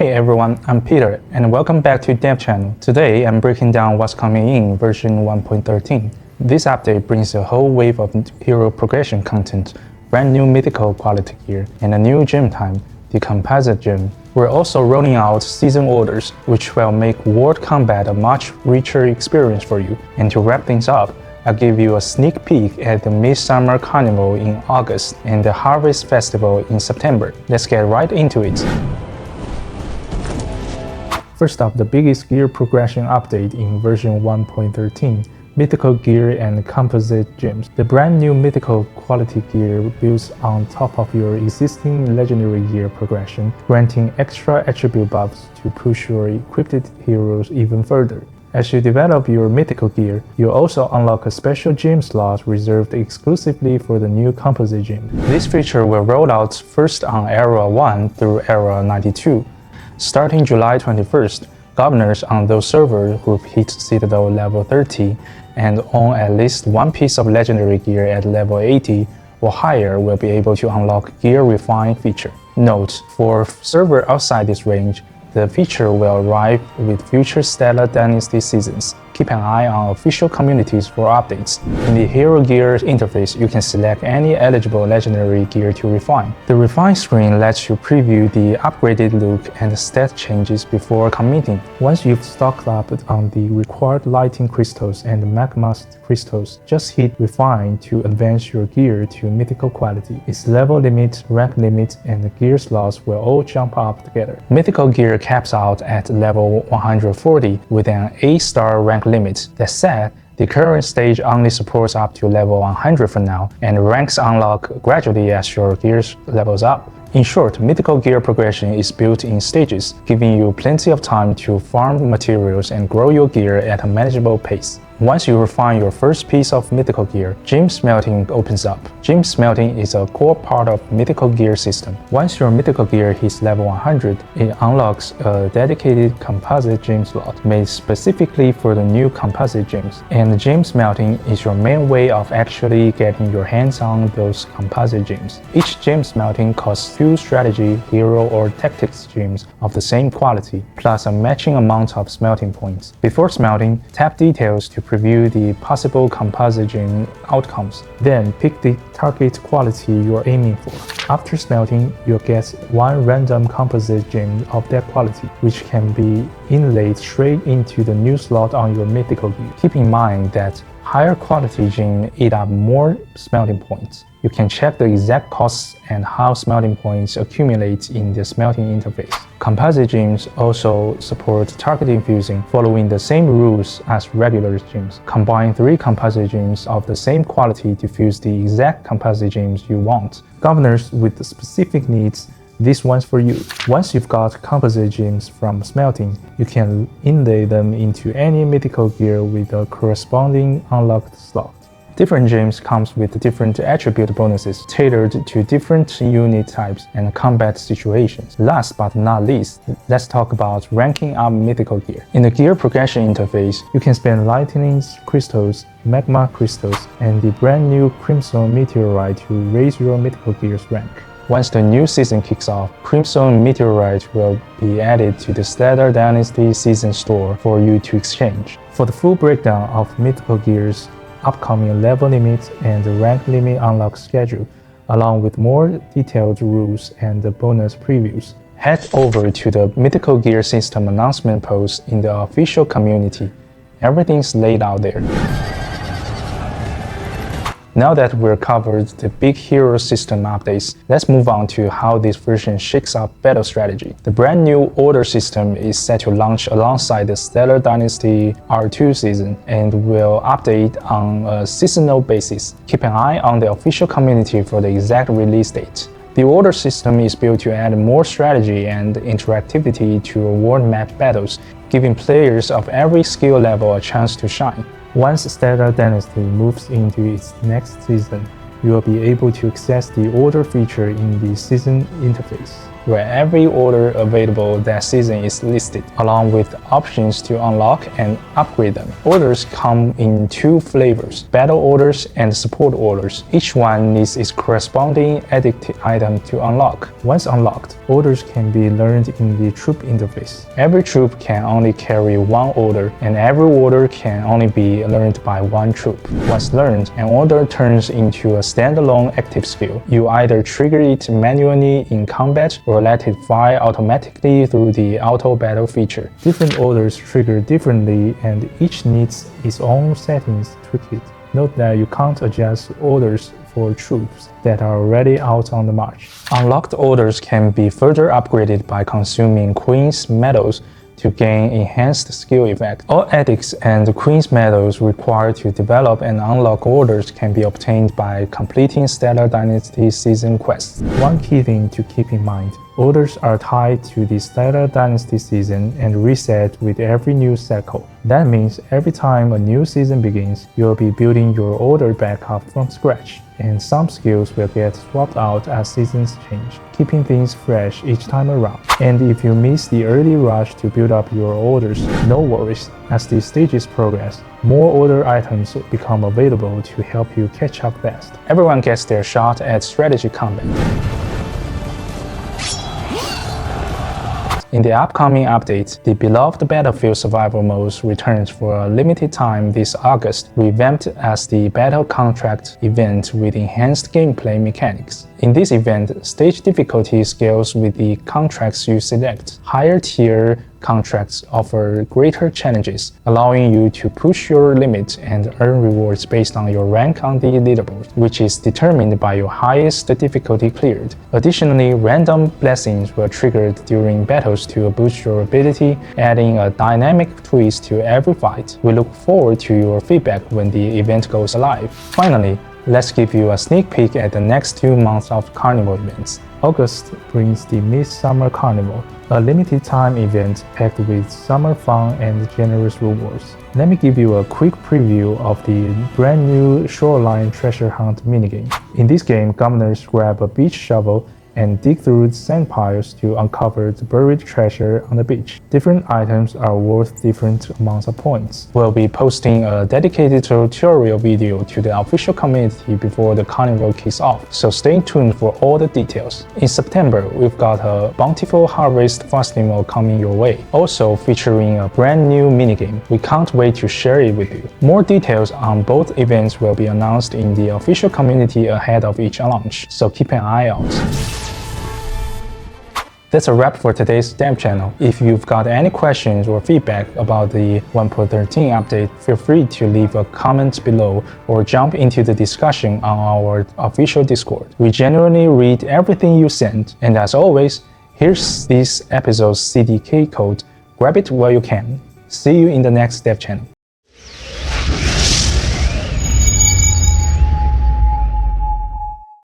Hey everyone, I'm Peter, and welcome back to Dev Channel. Today, I'm breaking down what's coming in version 1.13. This update brings a whole wave of hero progression content, brand new mythical quality gear, and a new gym type, the Composite gym. We're also rolling out season orders, which will make World Combat a much richer experience for you. And to wrap things up, I'll give you a sneak peek at the Midsummer Carnival in August and the Harvest Festival in September. Let's get right into it. First up, the biggest gear progression update in version 1.13, Mythical gear and Composite gems. The brand new Mythical quality gear builds on top of your existing legendary gear progression, granting extra attribute buffs to push your equipped heroes even further. As you develop your Mythical gear, you'll also unlock a special gem slot reserved exclusively for the new Composite gem. This feature will roll out first on Era 1 through Era 92. Starting July 21st, governors on those servers who hit Citadel level 30 and own at least one piece of legendary gear at level 80 or higher will be able to unlock Gear Refine feature. Note, for servers outside this range, the feature will arrive with future Stellar Dynasty seasons. Keep an eye on official communities for updates. In the Hero Gear interface, you can select any eligible legendary gear to refine. The refine screen lets you preview the upgraded look and stat changes before committing. Once you've stocked up on the required lighting crystals and magma crystals, just hit refine to advance your gear to mythical quality. Its level limit, rank limit, and the gear slots will all jump up together. Mythical gear caps out at level 140 with an 8-star rank limit. That said, the current stage only supports up to level 100 for now, and ranks unlock gradually as your gear levels up. In short, Mythical gear progression is built in stages, giving you plenty of time to farm materials and grow your gear at a manageable pace. Once you refine your first piece of Mythical gear, gem smelting opens up. Gem smelting is a core part of Mythical gear system. Once your Mythical gear hits level 100, it unlocks a dedicated Composite gem slot made specifically for the new Composite gems. And gem smelting is your main way of actually getting your hands on those Composite gems. Each gem smelting costs 2 strategy, hero, or tactics gems of the same quality, plus a matching amount of smelting points. Before smelting, tap details to preview the possible Composite gem outcomes. Then pick the target quality you're aiming for. After smelting, you'll get one random Composite gem of that quality, which can be inlaid straight into the new slot on your Mythical gear. Keep in mind that higher quality gems eat up more smelting points. You can check the exact costs and how smelting points accumulate in the smelting interface. Composite gems also support target infusing, following the same rules as regular gems. Combine 3 Composite gems of the same quality to fuse the exact Composite gems you want. Governors with specific needs, this one's for you. Once you've got Composite gems from smelting, you can inlay them into any Mythical gear with a corresponding unlocked slot. Different gems comes with different attribute bonuses tailored to different unit types and combat situations. Last but not least, let's talk about ranking up Mythical gear. In the gear progression interface, you can spend lightning crystals, magma crystals, and the brand new Crimson Meteorite to raise your Mythical gear's rank. Once the new season kicks off, Crimson Meteorite will be added to the Stellar Dynasty season store for you to exchange. For the full breakdown of Mythical gear's upcoming level limit and rank limit unlock schedule, along with more detailed rules and bonus previews, head over to the Mythical gear system announcement post in the official community. Everything's laid out there. Now that we've covered the big hero system updates, let's move on to how this version shakes up battle strategy. The brand new order system is set to launch alongside the Stellar Dynasty R2 season and will update on a seasonal basis. Keep an eye on the official community for the exact release date. The order system is built to add more strategy and interactivity to world map battles, giving players of every skill level a chance to shine. Once Stellar Dynasty moves into its next season, you will be able to access the order feature in the season interface. where every order available that season is listed, along with options to unlock and upgrade them. Orders come in two flavors, battle orders and support orders. Each one needs its corresponding edict item to unlock. Once unlocked, orders can be learned in the troop interface. Every troop can only carry one order, and every order can only be learned by one troop. Once learned, an order turns into a standalone active skill. You either trigger it manually in combat or let it fire automatically through the auto battle feature. Different orders trigger differently, and each needs its own settings tweaked. Note that you can't adjust orders for troops that are already out on the march. Unlocked orders can be further upgraded by consuming Queen's medals to gain enhanced skill effect. All edicts and Queen's medals required to develop and unlock orders can be obtained by completing Stellar Dynasty season quests. One key thing to keep in mind: orders are tied to the Stellar Dynasty season and reset with every new cycle. That means every time a new season begins, you'll be building your order back up from scratch, and some skills will get swapped out as seasons change, keeping things fresh each time around. And if you miss the early rush to build up your orders, no worries. As the stages progress, more order items become available to help you catch up fast. Everyone gets their shot at strategy combat. In the upcoming update, the beloved Battlefield Survival Mode returns for a limited time this August, revamped as the Battle Contract event with enhanced gameplay mechanics. In this event, stage difficulty scales with the contracts you select. Higher tier contracts offer greater challenges, allowing you to push your limit and earn rewards based on your rank on the leaderboard, which is determined by your highest difficulty cleared. Additionally, random blessings were triggered during battles to boost your ability, adding a dynamic twist to every fight. We look forward to your feedback when the event goes live. Finally, let's give you a sneak peek at the next 2 months of Carnival events. August brings the Midsummer Carnival, a limited time event packed with summer fun and generous rewards. Let me give you a quick preview of the brand new Shoreline Treasure Hunt minigame. In this game, governors grab a beach shovel and dig through sand piles to uncover the buried treasure on the beach. Different items are worth different amounts of points. We'll be posting a dedicated tutorial video to the official community before the carnival kicks off, so stay tuned for all the details. In September, we've got a Bountiful Harvest Festival coming your way, also featuring a brand new minigame. We can't wait to share it with you. More details on both events will be announced in the official community ahead of each launch, so keep an eye out. That's a wrap for today's dev channel. If you've got any questions or feedback about the 1.13 update, feel free to leave a comment below or jump into the discussion on our official Discord. We genuinely read everything you send, and as always, here's this episode's CDK code. Grab it while you can. See you in the next dev channel.